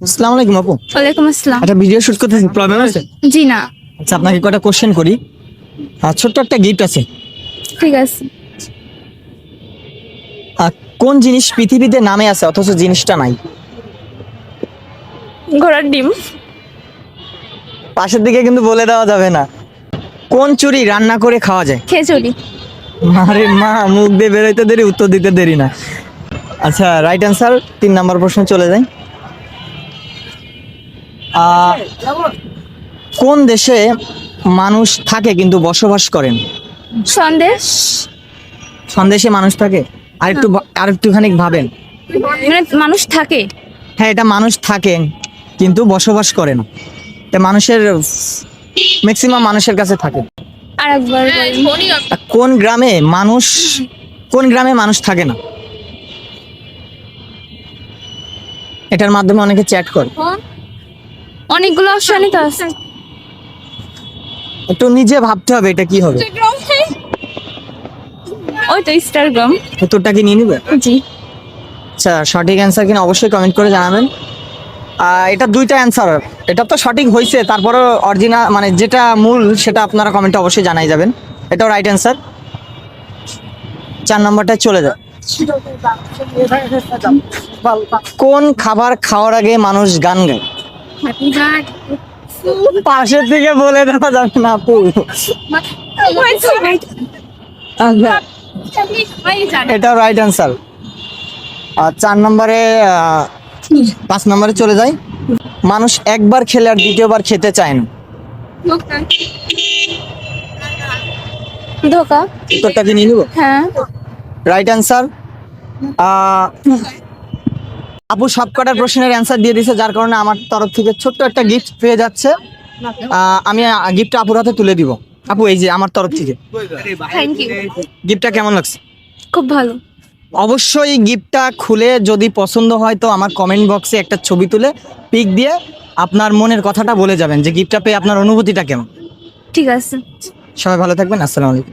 আসসালামু আলাইকুম আপু। ওয়ালাইকুম আসসালাম। একটা ভিডিও শুট করতেছি, প্রবলেম আছে? জি না, আচ্ছা, আপনাকে কয়টা কোশ্চেন করি। ছোট্ট একটা গিফট আছে। ঠিক আছে। কোন জিনিস পৃথিবীতে নামে আছে অথচ জিনিসটা নাই? ঘোড়ার ডিম। পাশের দিকে কিন্তু বলে দেওয়া যাবে না। কোন চুরি রান্না করে খাওয়া যায়? খেজুরি। আরে মা, মুখ দিয়ে বেরোইতে দেরি, উত্তর দিতে দেরি না। আচ্ছা, রাইট অ্যান্সার। 3 নাম্বার প্রশ্ন চলে যাই। আহ, কোন দেশে মানুষ থাকে কিন্তু বসবাস করেন? সন্দেশ। সন্দেশে মানুষ থাকে? আরেকটুখানি ভাবেন। মানে মানুষ থাকে। হ্যাঁ, এটা মানুষ থাকে কিন্তু বসবাস করে না। এটা মানুষের ম্যাক্সিমাম মানুষের কাছে থাকে। আর একবার বলেন। কোন গ্রামে মানুষ থাকে না? এটার মাধ্যমে অনেকে চ্যাট করে। অনেকগুলো অপশনই তো আছে। একটু নিজে ভাবতে হবে এটা কি হবে। ওই তো ইনস্টাগ্রাম। উত্তরটা কি নিয়ে নিবে? জি। আচ্ছা, সঠিক অ্যান্সার কিনা অবশ্যই কমেন্ট করে জানাবেন। এটা দুইটা অ্যান্সার। এটা তো সঠিক হয়েছে, তারপরে অরিজিনাল মানে যেটা মূল সেটা আপনারা কমেন্টে অবশ্যই জানাই যাবেন। এটাও রাইট অ্যান্সার। 4 নম্বরটায় চলে যায়। কোন খাবার খাওয়ার আগে মানুষ গান গায়? পাশের দিকে বলে দেওয়া যাবে না আপু। আচ্ছা, এটাও রাইট অ্যান্সার। আর 4 নম্বরে 5 নম্বরে চলে যায়। মানুষ একবার খেলে আর দ্বিতীয়বার খেতে চায় না। ধোকা। উত্তরটা কি নিয়ে নিব? হ্যাঁ। Right answer. আপু সবকটা প্রশ্নের অ্যান্সার দিয়ে দিয়েছে, যার কারণে আমার তরফ থেকে ছোট্ট একটা গিফট পেয়ে যাচ্ছে। আমি গিফটটা আপুর হাতে তুলে দিব। আপু, এই যে আমার তরফ থেকে থ্যাংক ইউ। গিফটটা কেমন লাগছে? খুব ভালো। অবশ্যই গিফটটা খুলে যদি পছন্দ হয় তো আমার কমেন্ট বক্সে একটা ছবি তুলে পিক দিয়ে আপনার মনের কথাটা বলে যাবেন যে গিফটটা পেয়ে আপনার অনুভূতিটা কেমন। ঠিক আছে। সবাই ভালো থাকবেন। আসসালামু আলাইকুম।